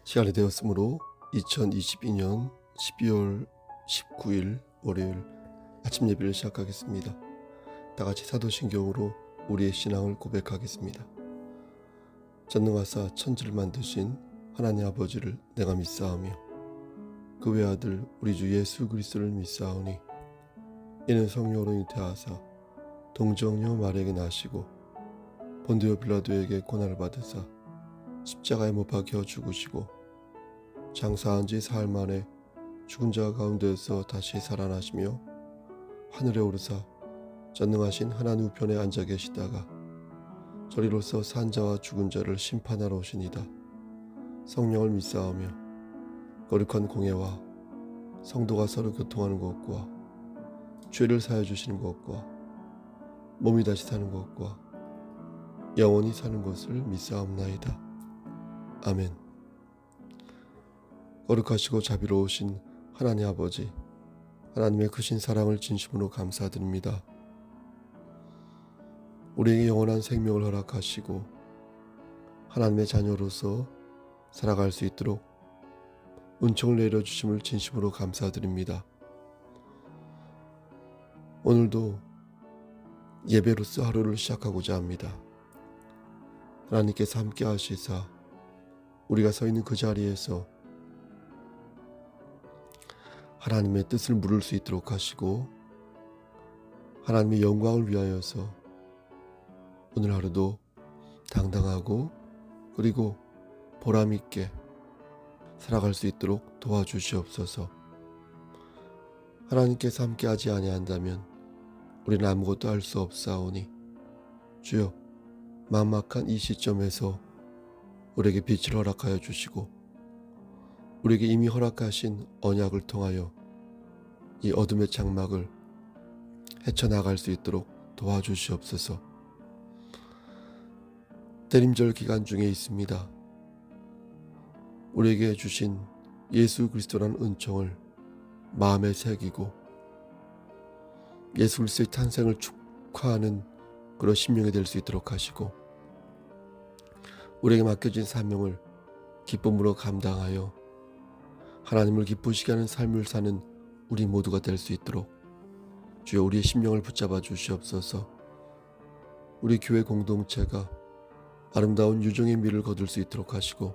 시간이 되었으므로 2022년 12월 19일 월요일 아침 예배를 시작하겠습니다. 다같이 사도신경으로 우리의 신앙을 고백하겠습니다. 전능하사 천지를 만드신 하나님 아버지를 내가 믿사오며 그 외아들 우리 주 예수 그리스도를 믿사오니 이는 성령으로 잉태하사 동정녀 마리아에게 나시고 본디오 빌라도에게 고난을 받으사 십자가에 못 박혀 죽으시고 장사한 지 사흘 만에 죽은 자 가운데서 다시 살아나시며 하늘에 오르사 전능하신 하나님 우편에 앉아 계시다가 저리로서 산 자와 죽은 자를 심판하러 오시니이다. 성령을 믿사오며 거룩한 공예와 성도가 서로 교통하는 것과 죄를 사하여 주시는 것과 몸이 다시 사는 것과 영원히 사는 것을 믿사옵나이다. 아멘. 거룩하시고 자비로우신 하나님 아버지, 하나님의 크신 사랑을 진심으로 감사드립니다. 우리에게 영원한 생명을 허락하시고 하나님의 자녀로서 살아갈 수 있도록 은총을 내려주심을 진심으로 감사드립니다. 오늘도 예배로서 하루를 시작하고자 합니다. 하나님께서 함께 하시사 우리가 서 있는 그 자리에서 하나님의 뜻을 물을 수 있도록 하시고 하나님의 영광을 위하여서 오늘 하루도 당당하고 그리고 보람 있게 살아갈 수 있도록 도와주시옵소서. 하나님께서 함께 하지 아니한다면 우리는 아무것도 할 수 없사오니 주여 막막한 이 시점에서 우리에게 빛을 허락하여 주시고 우리에게 이미 허락하신 언약을 통하여 이 어둠의 장막을 헤쳐나갈 수 있도록 도와주시옵소서. 대림절 기간 중에 있습니다. 우리에게 주신 예수 그리스도라는 은총을 마음에 새기고 예수 그리스도의 탄생을 축하하는 그런 심령이 될 수 있도록 하시고 우리에게 맡겨진 사명을 기쁨으로 감당하여 하나님을 기쁘시게 하는 삶을 사는 우리 모두가 될 수 있도록 주여 우리의 심령을 붙잡아 주시옵소서. 우리 교회 공동체가 아름다운 유종의 미를 거둘 수 있도록 하시고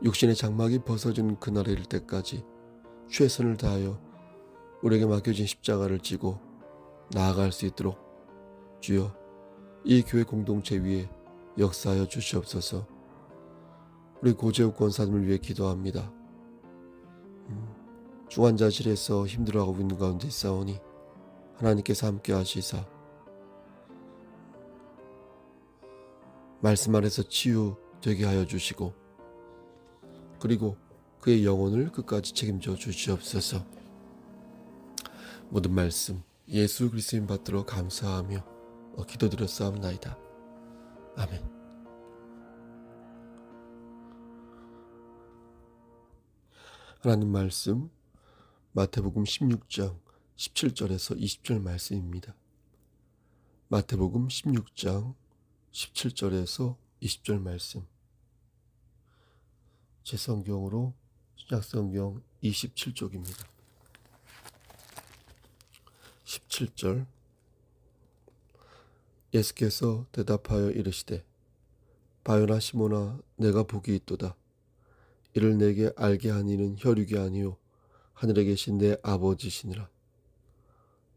육신의 장막이 벗어지는 그날에 이를 때까지 최선을 다하여 우리에게 맡겨진 십자가를 지고 나아갈 수 있도록 주여 이 교회 공동체 위에 역사하여 주시옵소서. 우리 고재욱 권사님을 위해 기도합니다. 중환자실에서 힘들어하고 있는 가운데 있사오니 하나님께서 함께 하시사 말씀 안에서 치유되게 하여 주시고 그리고 그의 영혼을 끝까지 책임져 주시옵소서. 모든 말씀 예수 그리스도인 받들어 감사하며 기도드렸사옵나이다. 아멘. 하나님 말씀 마태복음 16장 17절에서 20절 말씀입니다. 마태복음 16장 17절에서 20절 말씀. 제 성경으로 신약성경 27쪽입니다. 17절. 예수께서 대답하여 이르시되 바요나 시몬아 내가 복이 있도다. 이를 내게 알게 한 이는 혈육이 아니요 하늘에 계신 내 아버지시니라.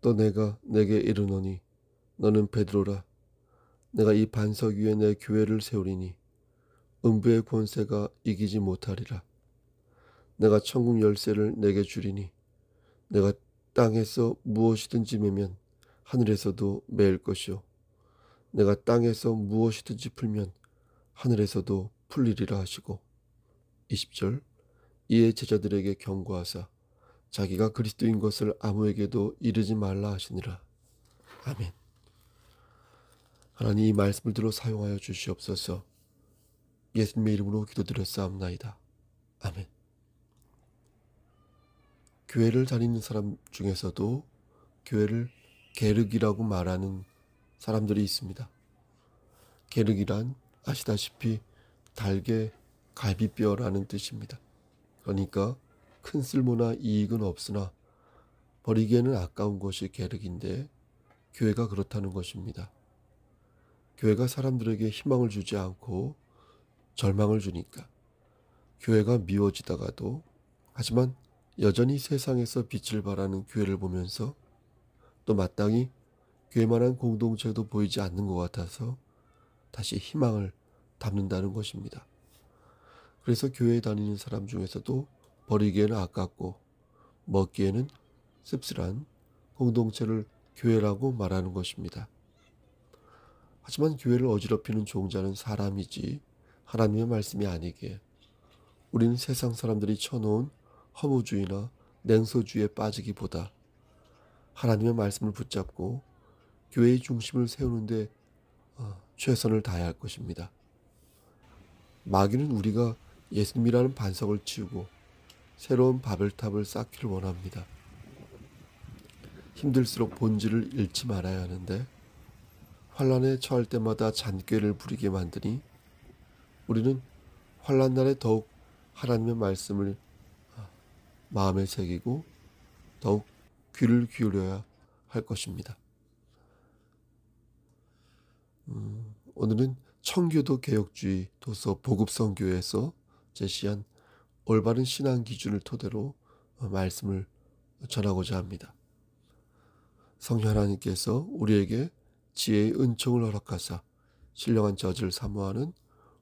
또 내가 내게 이르노니 너는 베드로라. 내가 이 반석 위에 내 교회를 세우리니 음부의 권세가 이기지 못하리라. 내가 천국 열쇠를 내게 주리니 내가 땅에서 무엇이든지 매면 하늘에서도 매일 것이요 내가 땅에서 무엇이든지 풀면 하늘에서도 풀리리라 하시고 20절. 이에 제자들에게 경고하사 자기가 그리스도인 것을 아무에게도 이르지 말라 하시니라. 아멘. 하나님 이 말씀을 들어 사용하여 주시옵소서. 예수님의 이름으로 기도드렸사옵나이다. 아멘. 교회를 다니는 사람 중에서도 교회를 게르기라고 말하는 사람들이 있습니다. 게르기란 아시다시피 달게 갈비뼈라는 뜻입니다. 그러니까 큰 쓸모나 이익은 없으나 버리기에는 아까운 것이 계륵인데 교회가 그렇다는 것입니다. 교회가 사람들에게 희망을 주지 않고 절망을 주니까 교회가 미워지다가도 하지만 여전히 세상에서 빛을 발하는 교회를 보면서 또 마땅히 교회만한 공동체도 보이지 않는 것 같아서 다시 희망을 담는다는 것입니다. 그래서 교회에 다니는 사람 중에서도 버리기에는 아깝고 먹기에는 씁쓸한 공동체를 교회라고 말하는 것입니다. 하지만 교회를 어지럽히는 종자는 사람이지 하나님의 말씀이 아니기에 우리는 세상 사람들이 쳐놓은 허무주의나 냉소주의에 빠지기보다 하나님의 말씀을 붙잡고 교회의 중심을 세우는데 최선을 다해야 할 것입니다. 마귀는 우리가 예수님이라는 반석을 치우고 새로운 바벨탑을 쌓기를 원합니다. 힘들수록 본질을 잃지 말아야 하는데 환난에 처할 때마다 잔꾀를 부리게 만드니 우리는 환난날에 더욱 하나님의 말씀을 마음에 새기고 더욱 귀를 기울여야 할 것입니다. 오늘은 청교도 개혁주의 도서 보급선교에서 제시한 올바른 신앙 기준을 토대로 말씀을 전하고자 합니다. 성령 하나님께서 우리에게 지혜의 은총을 허락하사 신령한 저지를 사모하는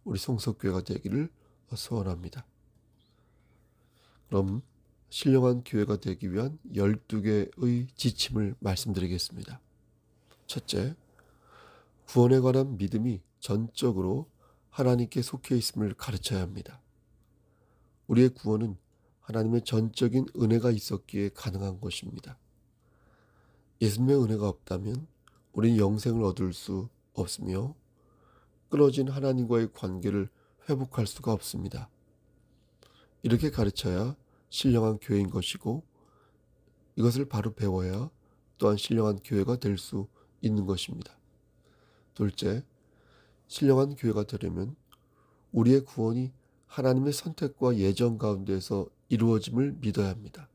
우리 송석교회가 되기를 소원합니다. 그럼 신령한 교회가 되기 위한 12개의 지침을 말씀드리겠습니다. 첫째, 구원에 관한 믿음이 전적으로 하나님께 속해 있음을 가르쳐야 합니다. 우리의 구원은 하나님의 전적인 은혜가 있었기에 가능한 것입니다. 예수님의 은혜가 없다면 우리는 영생을 얻을 수 없으며 끊어진 하나님과의 관계를 회복할 수가 없습니다. 이렇게 가르쳐야 신령한 교회인 것이고 이것을 바로 배워야 또한 신령한 교회가 될 수 있는 것입니다. 둘째, 신령한 교회가 되려면 우리의 구원이 하나님의 선택과 예정 가운데서 이루어짐을 믿어야 합니다.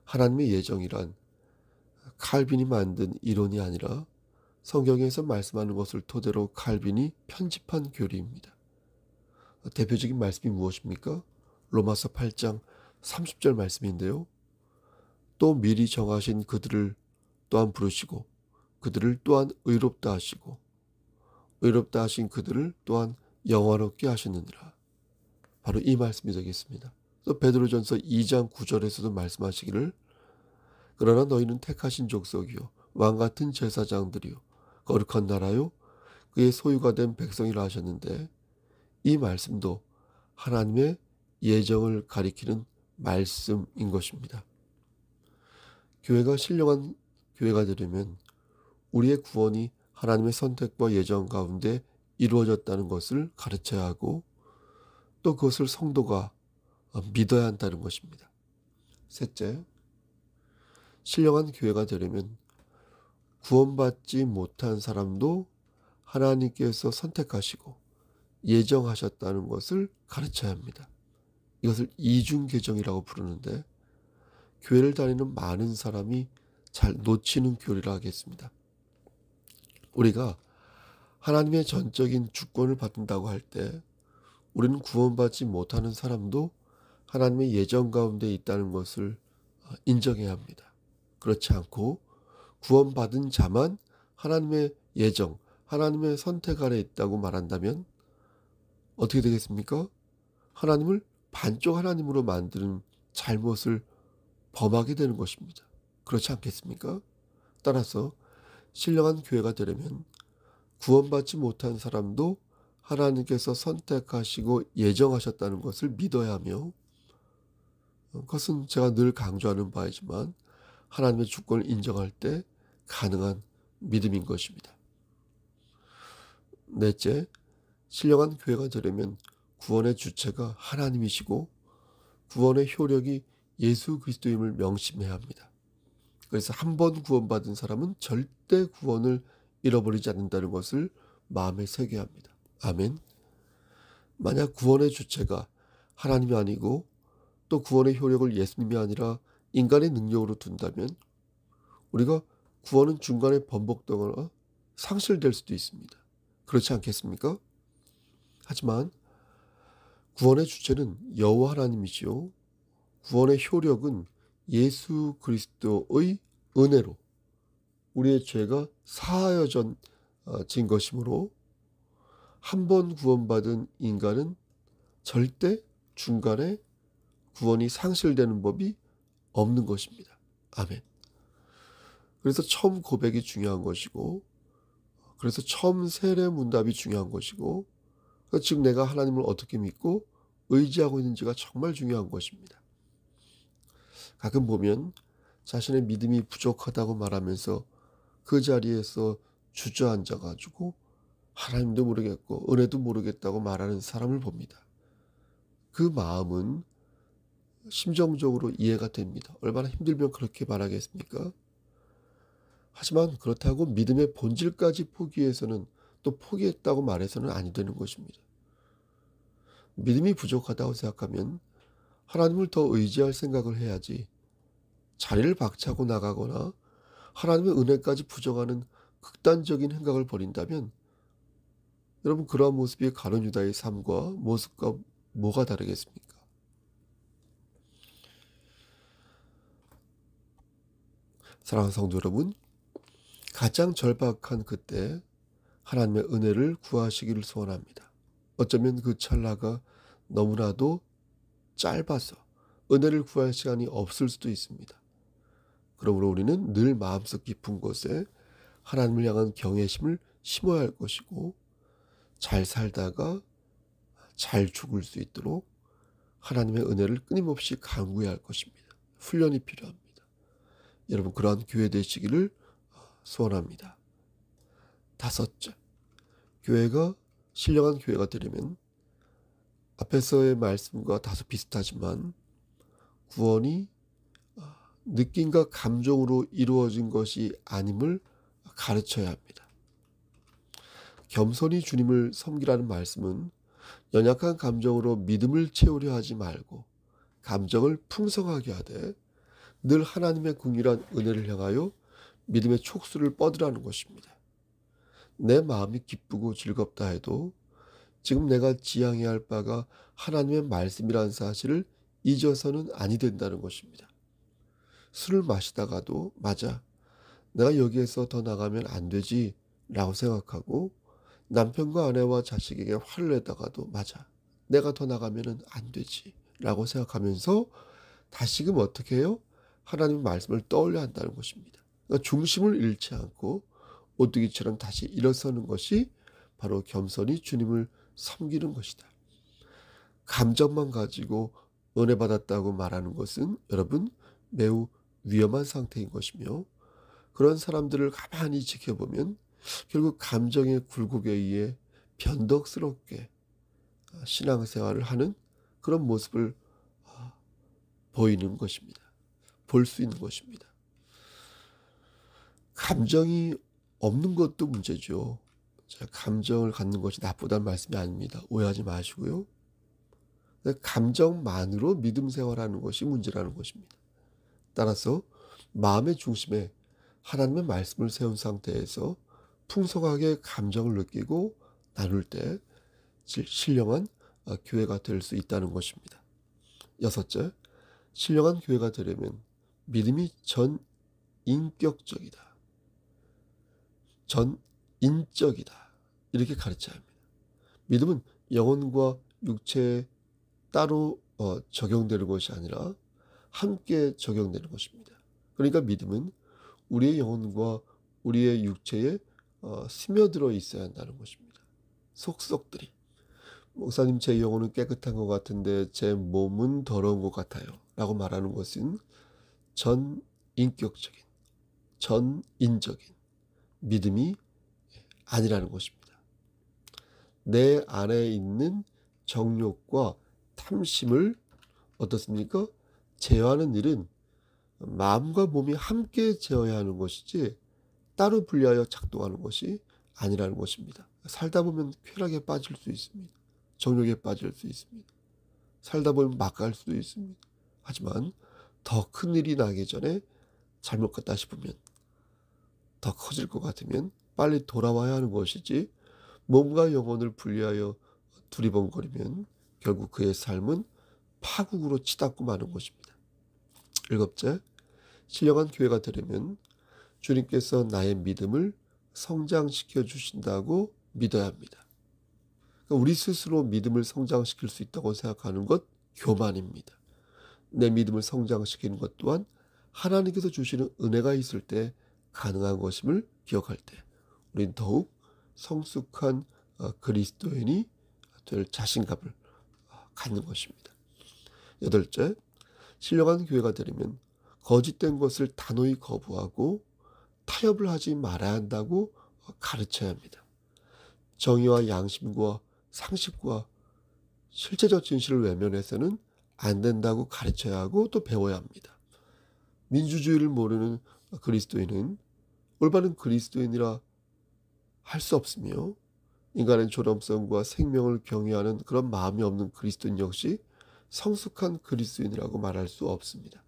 하나님의 예정이란 칼빈이 만든 이론이 아니라 성경에서 말씀하는 것을 토대로 칼빈이 편집한 교리입니다. 대표적인 말씀이 무엇입니까? 로마서 8장 30절 말씀인데요. 또 미리 정하신 그들을 또한 부르시고 그들을 또한 의롭다 하시고 의롭다 하신 그들을 또한 영화롭게 하시느니라. 바로 이 말씀이 되겠습니다. 또 베드로전서 2장 9절에서도 말씀하시기를 그러나 너희는 택하신 족속이요 왕같은 제사장들이요 거룩한 나라요 그의 소유가 된 백성이라 하셨는데 이 말씀도 하나님의 예정을 가리키는 말씀인 것입니다. 교회가 신령한 교회가 되려면 우리의 구원이 하나님의 선택과 예정 가운데 이루어졌다는 것을 가르쳐야 하고 또 그것을 성도가 믿어야 한다는 것입니다. 셋째, 신령한 교회가 되려면 구원받지 못한 사람도 하나님께서 선택하시고 예정하셨다는 것을 가르쳐야 합니다. 이것을 이중계정이라고 부르는데 교회를 다니는 많은 사람이 잘 놓치는 교리라 하겠습니다. 우리가 하나님의 전적인 주권을 받는다고 할 때 우리는 구원받지 못하는 사람도 하나님의 예정 가운데 있다는 것을 인정해야 합니다. 그렇지 않고 구원받은 자만 하나님의 예정, 하나님의 선택 아래 있다고 말한다면 어떻게 되겠습니까? 하나님을 반쪽 하나님으로 만드는 잘못을 범하게 되는 것입니다. 그렇지 않겠습니까? 따라서 신령한 교회가 되려면 구원받지 못한 사람도 하나님께서 선택하시고 예정하셨다는 것을 믿어야 하며 그것은 제가 늘 강조하는 바이지만 하나님의 주권을 인정할 때 가능한 믿음인 것입니다. 넷째, 신령한 교회가 되려면 구원의 주체가 하나님이시고 구원의 효력이 예수 그리스도임을 명심해야 합니다. 그래서 한 번 구원받은 사람은 절대 구원을 잃어버리지 않는다는 것을 마음에 새겨야 합니다. 아멘. 만약 구원의 주체가 하나님이 아니고 또 구원의 효력을 예수님이 아니라 인간의 능력으로 둔다면 우리가 구원은 중간에 번복되거나 상실될 수도 있습니다. 그렇지 않겠습니까? 하지만 구원의 주체는 여호와 하나님이시요 구원의 효력은 예수 그리스도의 은혜로 우리의 죄가 사하여진 것이므로 한 번 구원받은 인간은 절대 중간에 구원이 상실되는 법이 없는 것입니다. 아멘. 그래서 처음 고백이 중요한 것이고, 그래서 처음 세례 문답이 중요한 것이고, 즉 내가 하나님을 어떻게 믿고 의지하고 있는지가 정말 중요한 것입니다. 가끔 보면 자신의 믿음이 부족하다고 말하면서 그 자리에서 주저앉아 가지고 하나님도 모르겠고 은혜도 모르겠다고 말하는 사람을 봅니다. 그 마음은 심정적으로 이해가 됩니다. 얼마나 힘들면 그렇게 말하겠습니까? 하지만 그렇다고 믿음의 본질까지 포기해서는 또 포기했다고 말해서는 아니 되는 것입니다. 믿음이 부족하다고 생각하면 하나님을 더 의지할 생각을 해야지 자리를 박차고 나가거나 하나님의 은혜까지 부정하는 극단적인 행각을 벌인다면 여러분 그러한 모습이 가룟 유다의 삶과 모습과 뭐가 다르겠습니까? 사랑하는 성도 여러분, 가장 절박한 그때 하나님의 은혜를 구하시기를 소원합니다. 어쩌면 그 찰나가 너무나도 짧아서 은혜를 구할 시간이 없을 수도 있습니다. 그러므로 우리는 늘 마음속 깊은 곳에 하나님을 향한 경외심을 심어야 할 것이고 잘 살다가 잘 죽을 수 있도록 하나님의 은혜를 끊임없이 간구해야 할 것입니다. 훈련이 필요합니다. 여러분 그러한 교회 되시기를 소원합니다. 다섯째, 교회가 신령한 교회가 되려면 앞에서의 말씀과 다소 비슷하지만 구원이 느낌과 감정으로 이루어진 것이 아님을 가르쳐야 합니다. 겸손히 주님을 섬기라는 말씀은 연약한 감정으로 믿음을 채우려 하지 말고 감정을 풍성하게 하되 늘 하나님의 긍휼한 은혜를 향하여 믿음의 촉수를 뻗으라는 것입니다. 내 마음이 기쁘고 즐겁다 해도 지금 내가 지향해야 할 바가 하나님의 말씀이라는 사실을 잊어서는 아니 된다는 것입니다. 술을 마시다가도 맞아 내가 여기에서 더 나가면 안 되지 라고 생각하고 남편과 아내와 자식에게 화를 내다가도 맞아 내가 더 나가면 안 되지 라고 생각하면서 다시금 어떻게 해요? 하나님의 말씀을 떠올려 한다는 것입니다. 그러니까 중심을 잃지 않고 오뚜기처럼 다시 일어서는 것이 바로 겸손히 주님을 섬기는 것이다. 감정만 가지고 은혜 받았다고 말하는 것은 여러분 매우 위험한 상태인 것이며 그런 사람들을 가만히 지켜보면 결국 감정의 굴곡에 의해 변덕스럽게 신앙생활을 하는 그런 모습을 보이는 것입니다. 볼 수 있는 것입니다. 감정이 없는 것도 문제죠. 감정을 갖는 것이 나쁘다는 말씀이 아닙니다. 오해하지 마시고요. 감정만으로 믿음 생활하는 것이 문제라는 것입니다. 따라서 마음의 중심에 하나님의 말씀을 세운 상태에서 풍성하게 감정을 느끼고 나눌 때 신령한 교회가 될 수 있다는 것입니다. 여섯째, 신령한 교회가 되려면 믿음이 전인격적이다. 전인적이다. 이렇게 가르쳐야 합니다. 믿음은 영혼과 육체에 따로 적용되는 것이 아니라 함께 적용되는 것입니다. 그러니까 믿음은 우리의 영혼과 우리의 육체에 스며들어 있어야 한다는 것입니다. 속속들이. 목사님 제 영혼은 깨끗한 것 같은데 제 몸은 더러운 것 같아요. 라고 말하는 것은 전인격적인, 전인적인 믿음이 아니라는 것입니다. 내 안에 있는 정욕과 탐심을 어떻습니까? 제어하는 일은 마음과 몸이 함께 제어해야 하는 것이지 따로 분리하여 작동하는 것이 아니라는 것입니다. 살다 보면 쾌락에 빠질 수 있습니다. 정욕에 빠질 수 있습니다. 살다 보면 막 갈 수도 있습니다. 하지만 더 큰 일이 나기 전에 잘못 갔다 싶으면, 더 커질 것 같으면 빨리 돌아와야 하는 것이지, 몸과 영혼을 분리하여 두리번거리면 결국 그의 삶은 파국으로 치닫고 마는 것입니다. 일곱째, 신령한 교회가 되려면 주님께서 나의 믿음을 성장시켜 주신다고 믿어야 합니다. 그러니까 우리 스스로 믿음을 성장시킬 수 있다고 생각하는 것 교만입니다. 내 믿음을 성장시키는 것 또한 하나님께서 주시는 은혜가 있을 때 가능한 것임을 기억할 때 우린 더욱 성숙한 그리스도인이 될 자신감을 갖는 것입니다. 여덟째, 신령한 교회가 되려면 거짓된 것을 단호히 거부하고 타협을 하지 말아야 한다고 가르쳐야 합니다. 정의와 양심과 상식과 실제적 진실을 외면해서는 안 된다고 가르쳐야 하고 또 배워야 합니다. 민주주의를 모르는 그리스도인은 올바른 그리스도인이라 할 수 없으며, 인간의 존엄성과 생명을 경외하는 그런 마음이 없는 그리스도인 역시 성숙한 그리스도인이라고 말할 수 없습니다.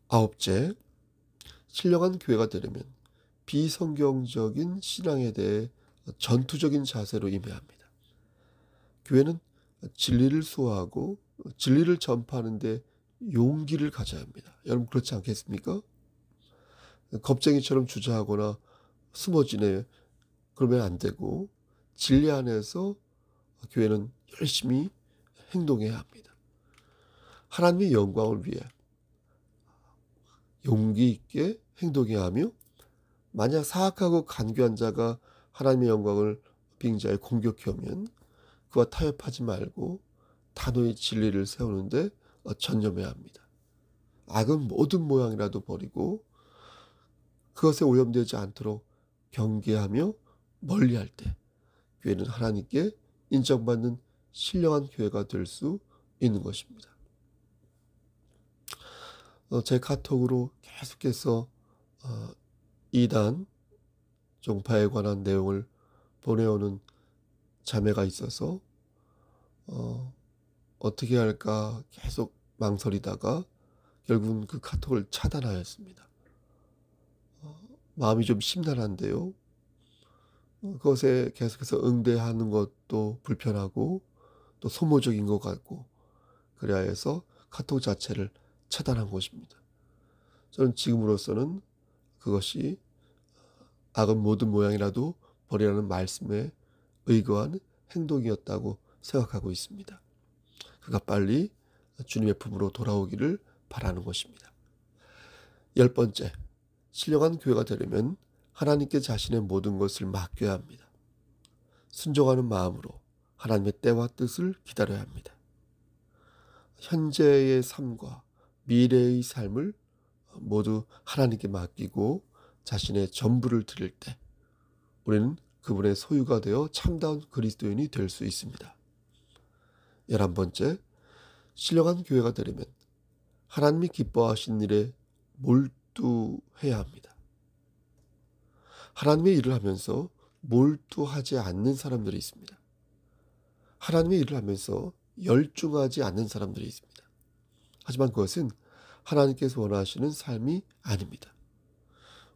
아홉째, 신령한 교회가 되려면 비성경적인 신앙에 대해 전투적인 자세로 임해야 합니다. 교회는 진리를 소화하고 진리를 전파하는 데 용기를 가져야 합니다. 여러분 그렇지 않겠습니까? 겁쟁이처럼 주저하거나 숨어지네 그러면 안 되고, 진리 안에서 교회는 열심히 행동해야 합니다. 하나님의 영광을 위해 용기 있게 행동해야 하며, 만약 사악하고 간교한 자가 하나님의 영광을 빙자에 공격해 오면 그와 타협하지 말고 단호히 진리를 세우는데 전념해야 합니다. 악은 모든 모양이라도 버리고 그것에 오염되지 않도록 경계하며 멀리할 때 교회는 하나님께 인정받는 신령한 교회가 될 수 있는 것입니다. 제 카톡으로 계속해서 이단 종파에 관한 내용을 보내오는 자매가 있어서 어떻게 할까 계속 망설이다가 결국은 그 카톡을 차단하였습니다. 마음이 좀 심란한데요. 그것에 계속해서 응대하는 것도 불편하고 또 소모적인 것 같고, 그래야 해서 카톡 자체를 차단한 것입니다. 저는 지금으로서는 그것이 악은 모든 모양이라도 버리라는 말씀에 의거한 행동이었다고 생각하고 있습니다. 그가 빨리 주님의 품으로 돌아오기를 바라는 것입니다. 10번째, 신령한 교회가 되려면 하나님께 자신의 모든 것을 맡겨야 합니다. 순종하는 마음으로 하나님의 때와 뜻을 기다려야 합니다. 현재의 삶과 미래의 삶을 모두 하나님께 맡기고 자신의 전부를 드릴 때 우리는 그분의 소유가 되어 참다운 그리스도인이 될 수 있습니다. 11번째, 신령한 교회가 되려면 하나님이 기뻐하신 일에 몰두해야 합니다. 하나님의 일을 하면서 몰두하지 않는 사람들이 있습니다. 하나님의 일을 하면서 열중하지 않는 사람들이 있습니다. 하지만 그것은 하나님께서 원하시는 삶이 아닙니다.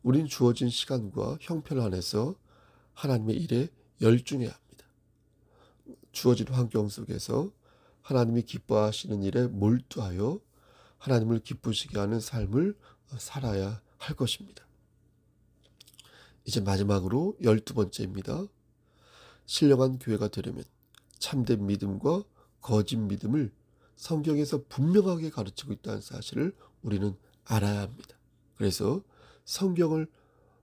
우린 주어진 시간과 형편 안에서 하나님의 일에 열중해야 합니다. 주어진 환경 속에서 하나님이 기뻐하시는 일에 몰두하여 하나님을 기쁘시게 하는 삶을 살아야 할 것입니다. 이제 마지막으로 12번째입니다. 신령한 교회가 되려면 참된 믿음과 거짓 믿음을 성경에서 분명하게 가르치고 있다는 사실을 우리는 알아야 합니다. 그래서 성경을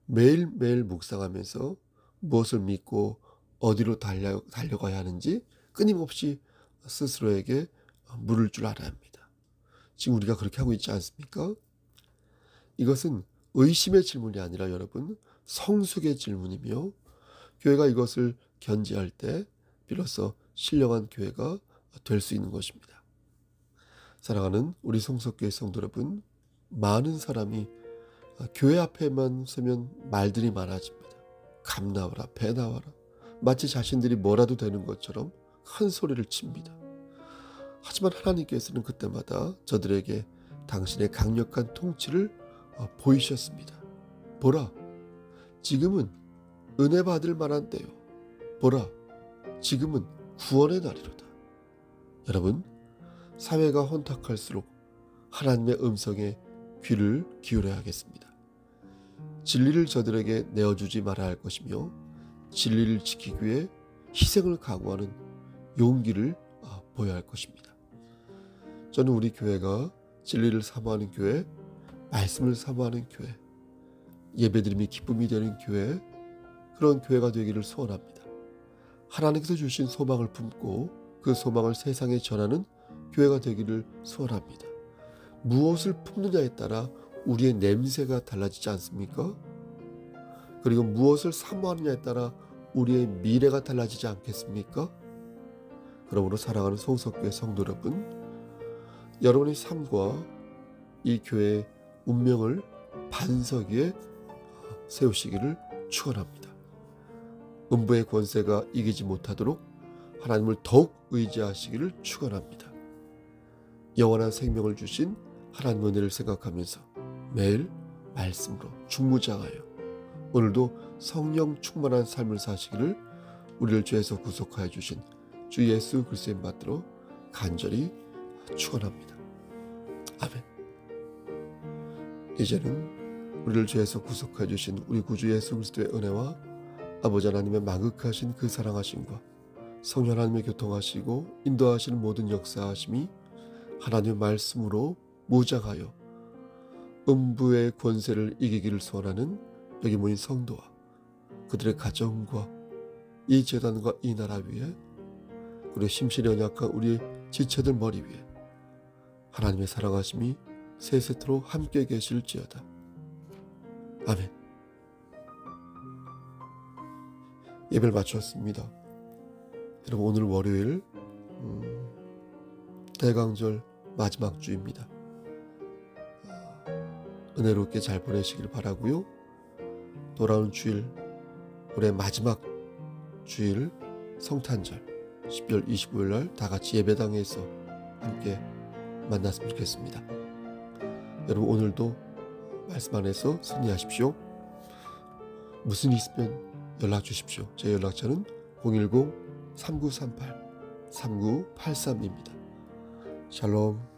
매일매일 묵상하면서 무엇을 믿고 어디로 달려가야 하는지 끊임없이 스스로에게 물을 줄 알아야 합니다. 지금 우리가 그렇게 하고 있지 않습니까? 이것은 의심의 질문이 아니라 여러분 성숙의 질문이며, 교회가 이것을 견지할 때 비로소 신령한 교회가 될 수 있는 것입니다. 사랑하는 우리 성석교회 성도 여러분, 많은 사람이 교회 앞에만 서면 말들이 많아집니다. 감 나와라, 배 나와라, 마치 자신들이 뭐라도 되는 것처럼 큰 소리를 칩니다. 하지만 하나님께서는 그때마다 저들에게 당신의 강력한 통치를 보이셨습니다. 보라, 지금은 은혜 받을 만한 때요. 보라, 지금은 구원의 날이로다. 여러분, 사회가 혼탁할수록 하나님의 음성에 귀를 기울여야겠습니다. 진리를 저들에게 내어주지 말아야 할 것이며 진리를 지키기 위해 희생을 각오하는 용기를 보여야 할 것입니다. 저는 우리 교회가 진리를 사모하는 교회, 말씀을 사모하는 교회, 예배드림이 기쁨이 되는 교회, 그런 교회가 되기를 소원합니다. 하나님께서 주신 소망을 품고 그 소망을 세상에 전하는 교회가 되기를 소원합니다. 무엇을 품느냐에 따라 우리의 냄새가 달라지지 않습니까? 그리고 무엇을 사모하느냐에 따라 우리의 미래가 달라지지 않겠습니까? 그러므로 사랑하는 송석교회 성도 여러분, 여러분의 삶과 이 교회의 운명을 반석 위에 세우시기를 축원합니다. 음부의 권세가 이기지 못하도록 하나님을 더욱 의지하시기를 축원합니다. 영원한 생명을 주신 하나님의 은혜를 생각하면서 매일 말씀으로 중무장하여 오늘도 성령 충만한 삶을 사시기를 우리를 죄에서 구속하여 주신 주 예수 그리스도의 받들어 간절히 축원합니다. 아멘. 이제는 우리를 죄에서 구속하여 주신 우리 구주 예수 그리스도의 은혜와 아버지 하나님의 만극하신 그 사랑하심과 성령 하나님의 교통하시고 인도하시는 모든 역사하심이 하나님의 말씀으로 무장하여 음부의 권세를 이기기를 소원하는 여기 모인 성도와 그들의 가정과 이 재단과 이 나라 위에 우리 심신이 연약한 우리 지체들 머리 위에 하나님의 사랑하심이 세세토록 함께 계실지어다. 아멘. 예배를 마쳤습니다. 여러분, 오늘 월요일 대강절 마지막 주입니다. 은혜롭게 잘 보내시길 바라고요. 돌아온 주일, 올해 마지막 주일 성탄절 12월 25일 날 다 같이 예배당에서 함께 만났으면 좋겠습니다. 여러분, 오늘도 말씀 안에서 승리하십시오. 무슨 일 있으면 연락 주십시오. 제 연락처는 010-3938-3983입니다. 샬롬.